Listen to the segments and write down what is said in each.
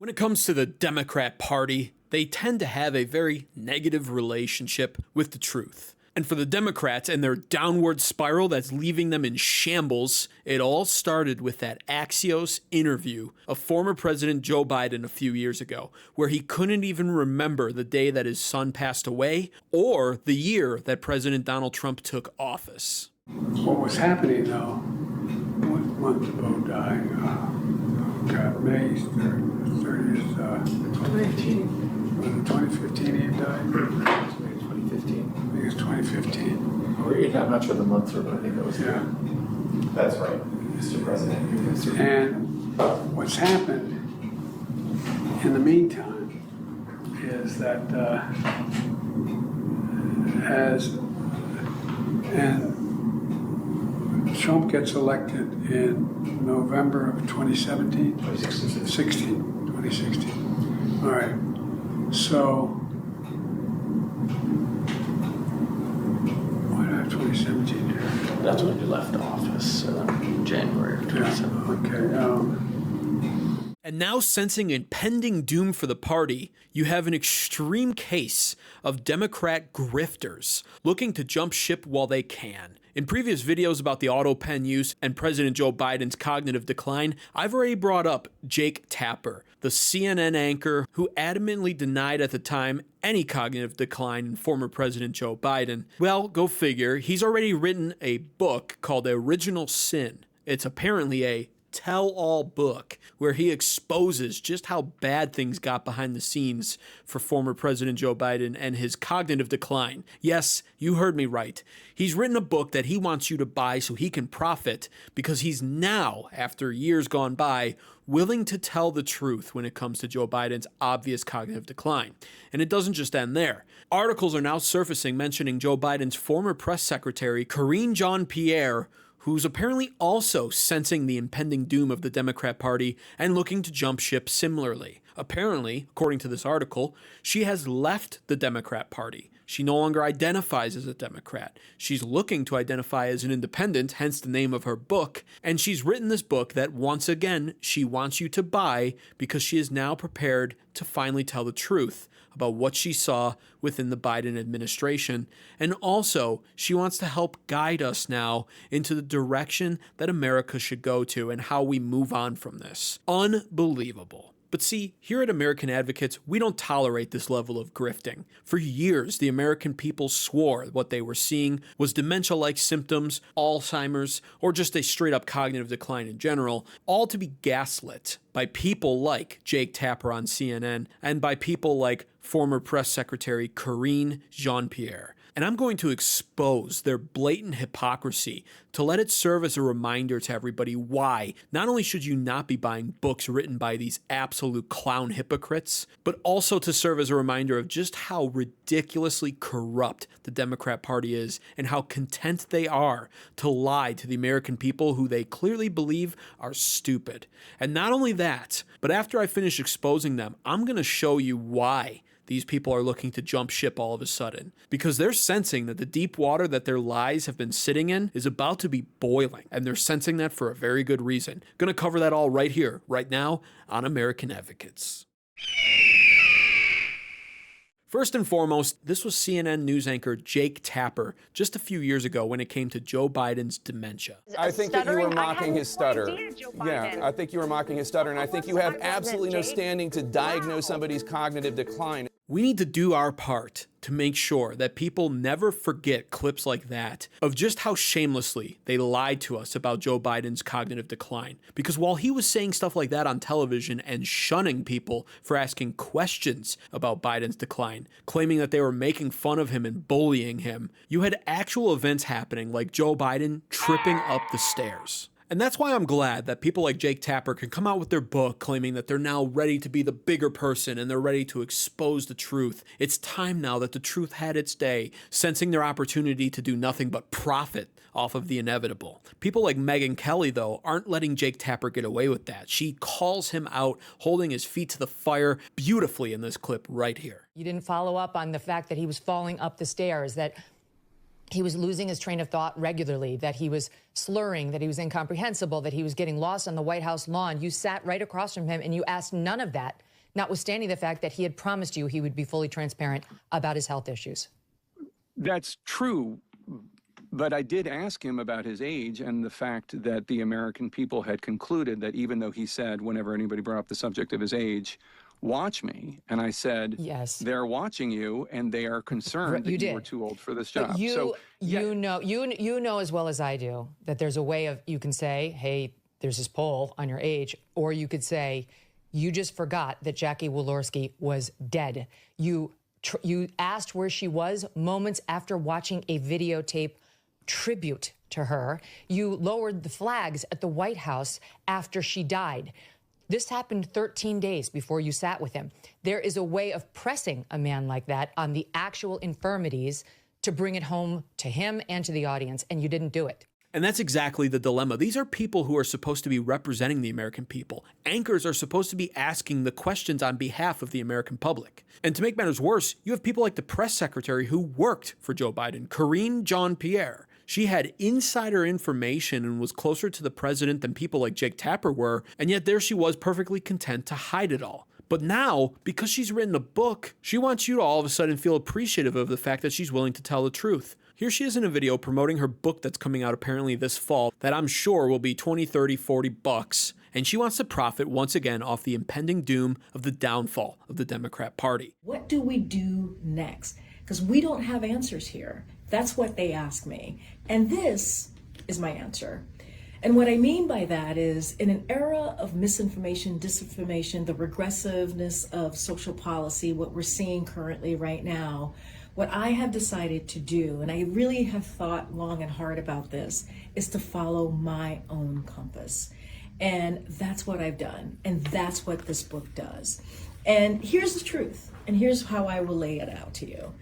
When it comes to the Democrat Party, they tend to have a very negative relationship with the truth. And for the Democrats and their downward spiral that's leaving them in shambles, it all started with that Axios interview of former President Joe Biden a few years ago, where he couldn't even remember the day that his son passed away or the year that President Donald Trump took office. What was happening, though, 1 month ago dying, May 30th, 2015 he died? 2015. I think it's 2015. I'm not sure the months are, but I think that was That's right, Mr. President. And what's happened in the meantime is that Trump gets elected in November of 2017? 2016. All right. So, what did I have 2017 here? That's when you left office, January of 2017. Yeah, okay. And now, sensing impending doom for the party, you have an extreme case of Democrat grifters looking to jump ship while they can. In previous videos about the Autopen use and President Joe Biden's cognitive decline, I've already brought up Jake Tapper, the CNN anchor who adamantly denied at the time any cognitive decline in former President Joe Biden. Well, go figure, he's already written a book called Original Sin. It's apparently a tell-all book where he exposes just how bad things got behind the scenes for former President Joe Biden and his cognitive decline. Yes, you heard me right. He's written a book that he wants you to buy so he can profit because he's now, after years gone by, willing to tell the truth when it comes to Joe Biden's obvious cognitive decline. And it doesn't just end there. Articles are now surfacing mentioning Joe Biden's former press secretary, Karine Jean-Pierre, who's apparently also sensing the impending doom of the Democrat Party and looking to jump ship similarly. Apparently, according to this article, she has left the Democrat Party. She no longer identifies as a Democrat. She's looking to identify as an independent, hence the name of her book, and she's written this book that, once again, she wants you to buy because she is now prepared to finally tell the truth about what she saw within the Biden administration. And also, she wants to help guide us now into the direction that America should go to and how we move on from this. Unbelievable. But see, here at American Advocates, we don't tolerate this level of grifting. For years, the American people swore what they were seeing was dementia-like symptoms, Alzheimer's, or just a straight-up cognitive decline in general, all to be gaslit by people like Jake Tapper on CNN and by people like former press secretary Karine Jean-Pierre. And I'm going to expose their blatant hypocrisy to let it serve as a reminder to everybody why not only should you not be buying books written by these absolute clown hypocrites, but also to serve as a reminder of just how ridiculously corrupt the Democrat Party is and how content they are to lie to the American people who they clearly believe are stupid. And not only that, but after I finish exposing them, I'm going to show you why these people are looking to jump ship all of a sudden, because they're sensing that the deep water that their lies have been sitting in is about to be boiling, and they're sensing that for a very good reason. Gonna cover that all right here, right now, on American Advocates. First and foremost, this was CNN news anchor Jake Tapper just a few years ago when it came to Joe Biden's dementia. I think that you were mocking his stutter. Yeah, I think you were mocking his stutter, and I think you have absolutely no standing to diagnose somebody's cognitive decline. We need to do our part to make sure that people never forget clips like that of just how shamelessly they lied to us about Joe Biden's cognitive decline. Because while he was saying stuff like that on television and shunning people for asking questions about Biden's decline, claiming that they were making fun of him and bullying him, you had actual events happening like Joe Biden tripping up the stairs. And that's why I'm glad that people like Jake Tapper can come out with their book claiming that they're now ready to be the bigger person and they're ready to expose the truth. It's time now that the truth had its day, sensing their opportunity to do nothing but profit off of the inevitable. People like Megyn Kelly, though, aren't letting Jake Tapper get away with that. She calls him out, holding his feet to the fire beautifully in this clip right here. You didn't follow up on the fact that he was falling up the stairs, that he was losing his train of thought regularly, that he was slurring, that he was incomprehensible, that he was getting lost on the White House lawn. You sat right across from him and you asked none of that. notwithstanding the fact that he had promised you he would be fully transparent about his health issues. That's true. But I did ask him about his age and the fact that the American people had concluded that even though he said whenever anybody brought up the subject of his age, watch me. And I said, yes, they're watching you and they are concerned that you were too old for this job. But you know as well as I do that there's a way of, you can say, hey, there's this poll on your age, or you could say, you just forgot that Jackie Walorski was dead. You asked where she was moments after watching a videotape tribute to her. You lowered the flags at the White House after she died. This happened 13 days before you sat with him. There is a way of pressing a man like that on the actual infirmities to bring it home to him and to the audience, and you didn't do it. And that's exactly the dilemma. These are people who are supposed to be representing the American people. Anchors are supposed to be asking the questions on behalf of the American public. And to make matters worse, you have people like the press secretary who worked for Joe Biden, Karine Jean-Pierre. She had insider information and was closer to the president than people like Jake Tapper were, and yet there she was perfectly content to hide it all. But now, because she's written a book, she wants you to all of a sudden feel appreciative of the fact that she's willing to tell the truth. Here she is in a video promoting her book that's coming out apparently this fall that I'm sure will be 20, 30, 40 bucks. And she wants to profit once again off the impending doom of the downfall of the Democrat Party. What do we do next? Because we don't have answers here. That's what they ask me. And this is my answer. And what I mean by that is, in an era of misinformation, disinformation, the regressiveness of social policy, what we're seeing currently right now, what I have decided to do, and I really have thought long and hard about this, is to follow my own compass. And that's what I've done. And that's what this book does. And here's the truth. And here's how I will lay it out to you.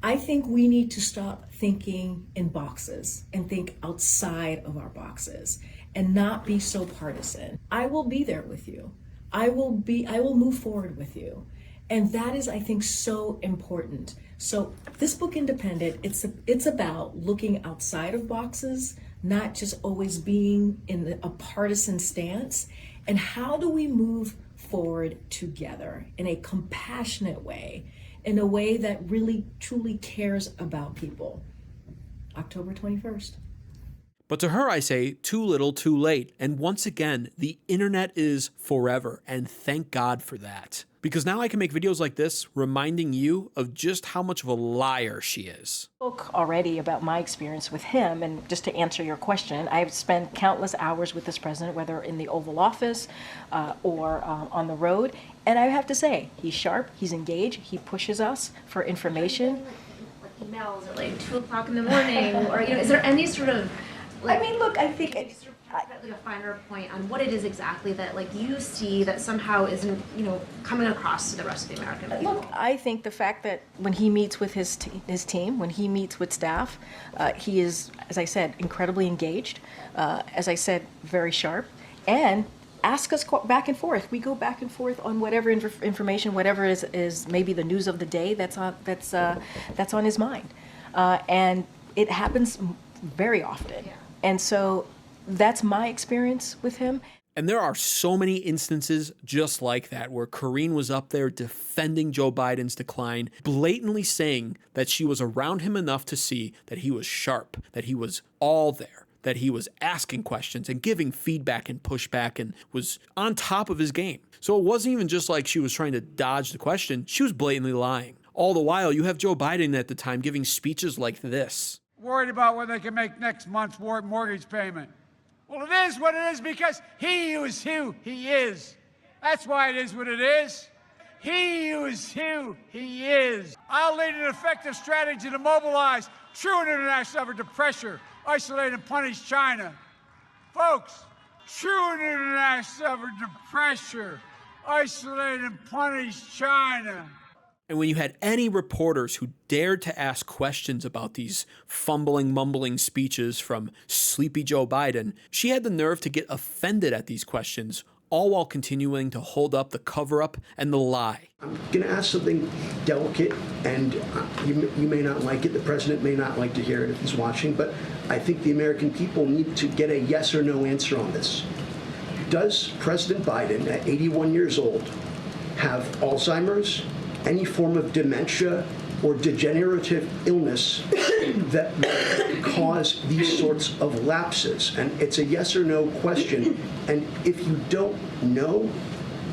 I think we need to stop thinking in boxes and think outside of our boxes and not be so partisan. I will be there with you. I will move forward with you. And that is, I think, so important. So this book, Independent, it's about looking outside of boxes, not just always being in a partisan stance. And how do we move forward together in a compassionate way, in a way that really, truly cares about people? October 21st. But to her, I say, too little, too late. And once again, the internet is forever. And thank God for that. Because now I can make videos like this reminding you of just how much of a liar she is. Spoke already about my experience with him, and just to answer your question, I've spent countless hours with this president, whether in the Oval Office or on the road. And I have to say, he's sharp, he's engaged, he pushes us for information. Like emails at like 2 o'clock in the morning, or is there any sort of I mean, look, I think like a finer point on what it is exactly that you see that somehow isn't coming across to the rest of the American people. Look, I think the fact that when he meets with his team, when he meets with staff, he is, as I said, incredibly engaged. As I said, very sharp, and ask us back and forth. We go back and forth on whatever information, whatever is maybe the news of the day that's on his mind, and it happens very often. Yeah. And so that's my experience with him. And there are so many instances just like that where Karine was up there defending Joe Biden's decline, blatantly saying that she was around him enough to see that he was sharp, that he was all there, that he was asking questions and giving feedback and pushback and was on top of his game. So it wasn't even just like she was trying to dodge the question, she was blatantly lying. All the while, you have Joe Biden at the time giving speeches like this. Worried about whether they can make next month's mortgage payment. Well, it is what it is because he is who he is. That's why it is what it is. He is who he is. I'll lead an effective strategy to mobilize true international effort to pressure, isolate, and punish China. Folks, true international effort to pressure, isolate, and punish China. And when you had any reporters who dared to ask questions about these fumbling, mumbling speeches from sleepy Joe Biden, she had the nerve to get offended at these questions, all while continuing to hold up the cover-up and the lie. I'm going to ask something delicate, and you may not like it. The president may not like to hear it if he's watching, but I think the American people need to get a yes or no answer on this. Does President Biden, at 81 years old, have Alzheimer's, any form of dementia, or degenerative illness that cause these sorts of lapses. And it's a yes or no question. And if you don't know,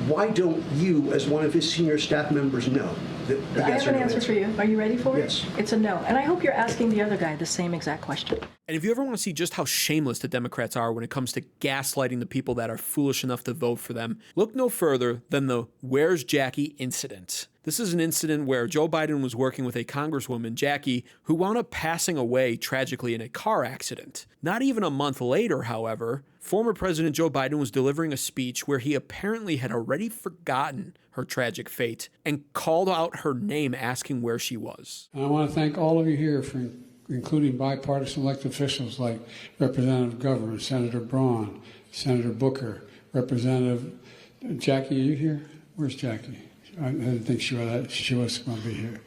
why don't you, as one of his senior staff members, know? I have an answer for you. Are you ready for it? Yes. It's a no. And I hope you're asking the other guy the same exact question. And if you ever want to see just how shameless the Democrats are when it comes to gaslighting the people that are foolish enough to vote for them, look no further than the Where's Jackie incident. This is an incident where Joe Biden was working with a Congresswoman, Jackie, who wound up passing away tragically in a car accident. Not even a month later, however, former President Joe Biden was delivering a speech where he apparently had already forgotten her tragic fate and called out her name asking where she was. And I want to thank all of you here for including bipartisan elected officials like Representative Governor, Senator Braun, Senator Booker, Representative Jackie. Are you here? Where's Jackie? I didn't think she was going to be here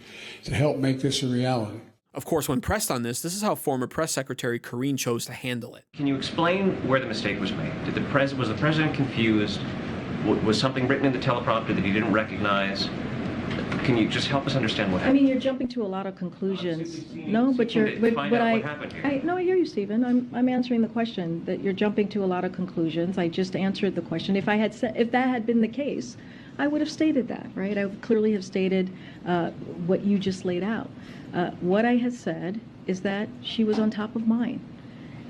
to help make this a reality. Of course, when pressed on this is how former Press Secretary Karine chose to handle it. Can you explain where the mistake was made? Was the president confused? Was something written in the teleprompter that he didn't recognize? Can you just help us understand what happened? I mean, you're jumping to a lot of conclusions. No, but you're. Find out what happened here. No, I hear you, Stephen. I'm answering the question that you're jumping to a lot of conclusions. I just answered the question. If that had been the case, I would have stated that, right? I would clearly have stated what you just laid out. What I had said is that she was on top of mind,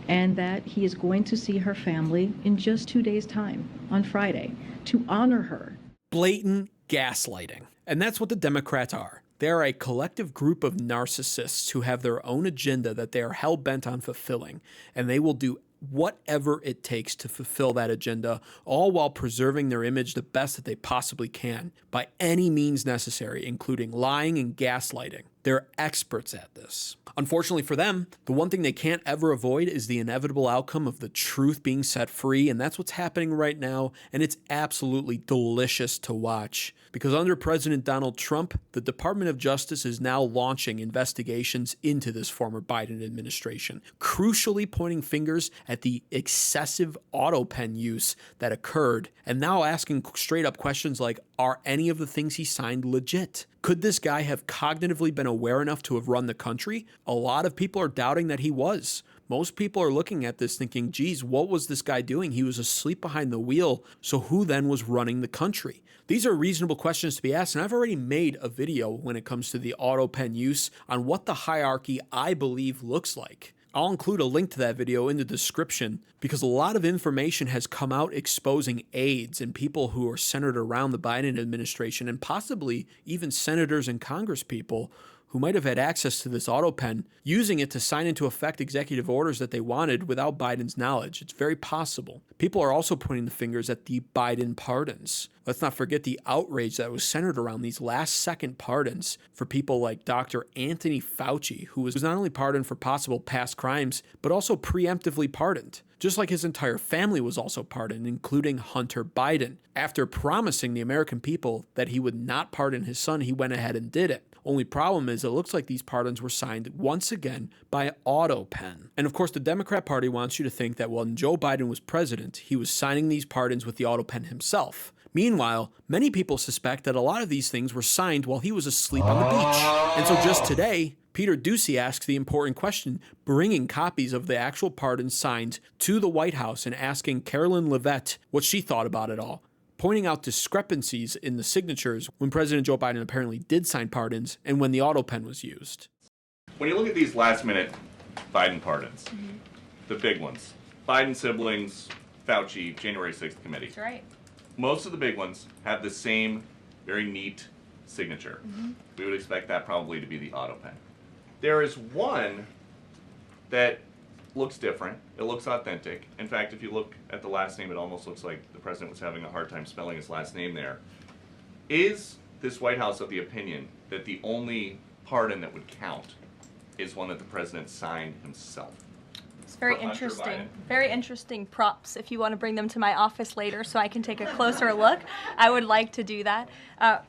and that he is going to see her family in just 2 days' time on Friday to honor her. Blatant gaslighting. And that's what the Democrats are. They are a collective group of narcissists who have their own agenda that they are hell-bent on fulfilling, and they will do whatever it takes to fulfill that agenda, all while preserving their image the best that they possibly can, by any means necessary, including lying and gaslighting. They're experts at this. Unfortunately for them, the one thing they can't ever avoid is the inevitable outcome of the truth being set free, and that's what's happening right now, and it's absolutely delicious to watch. Because under President Donald Trump, the Department of Justice is now launching investigations into this former Biden administration, crucially pointing fingers at the excessive Autopen use that occurred, and now asking straight-up questions like, are any of the things he signed legit? Could this guy have cognitively been aware enough to have run the country? A lot of people are doubting that he was. Most people are looking at this thinking, geez, what was this guy doing? He was asleep behind the wheel, so who then was running the country? These are reasonable questions to be asked, and I've already made a video when it comes to the Autopen use on what the hierarchy I believe looks like. I'll include a link to that video in the description because a lot of information has come out exposing aides and people who are centered around the Biden administration and possibly even senators and congresspeople who might have had access to this Autopen, using it to sign into effect executive orders that they wanted without Biden's knowledge. It's very possible. People are also pointing the fingers at the Biden pardons. Let's not forget the outrage that was centered around these last-second pardons for people like Dr. Anthony Fauci, who was not only pardoned for possible past crimes, but also preemptively pardoned. Just like his entire family was also pardoned, including Hunter Biden. After promising the American people that he would not pardon his son, he went ahead and did it. Only problem is it looks like these pardons were signed once again by Autopen. And of course, the Democrat Party wants you to think that when Joe Biden was president, he was signing these pardons with the Autopen himself. Meanwhile, many people suspect that a lot of these things were signed while he was asleep on the beach. And so just today, Peter Doocy asks the important question, bringing copies of the actual pardons signed to the White House and asking Carolyn Levitt what she thought about it all, pointing out discrepancies in the signatures when President Joe Biden apparently did sign pardons and when the Autopen was used. When you look at these last-minute Biden pardons, the big ones, Biden siblings, Fauci, January 6th committee. That's right. Most of the big ones have the same very neat signature. We would expect that probably to be the Autopen. There is one that looks different. It looks authentic. In fact, if you look at the last name, it almost looks like the president was having a hard time spelling his last name there. Is this White House of the opinion that the only pardon that would count is one that the president signed himself? It's very interesting. Very interesting props. If you want to bring them to my office later so I can take a closer look, I would like to do that.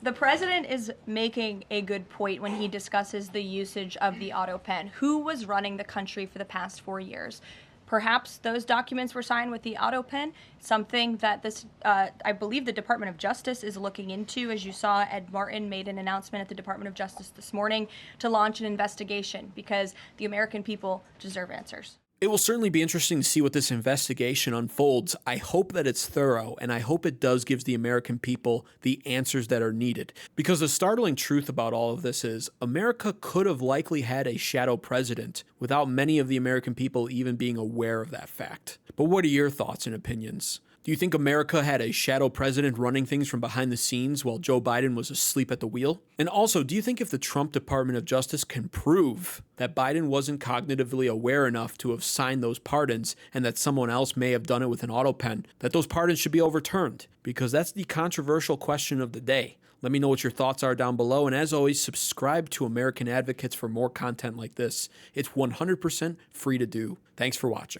The president is making a good point when he discusses the usage of the Autopen. Who was running the country for the past 4 years? Perhaps those documents were signed with the Autopen, something that this, I believe the Department of Justice is looking into. As you saw, Ed Martin made an announcement at the Department of Justice this morning to launch an investigation because the American people deserve answers. It will certainly be interesting to see what this investigation unfolds. I hope that it's thorough, and I hope it does give the American people the answers that are needed. Because the startling truth about all of this is America could have likely had a shadow president without many of the American people even being aware of that fact. But what are your thoughts and opinions? Do you think America had a shadow president running things from behind the scenes while Joe Biden was asleep at the wheel? And also, do you think if the Trump Department of Justice can prove that Biden wasn't cognitively aware enough to have signed those pardons and that someone else may have done it with an Autopen, that those pardons should be overturned? Because that's the controversial question of the day. Let me know what your thoughts are down below, and as always, subscribe to American Advocates for more content like this. It's 100% free to do. Thanks for watching.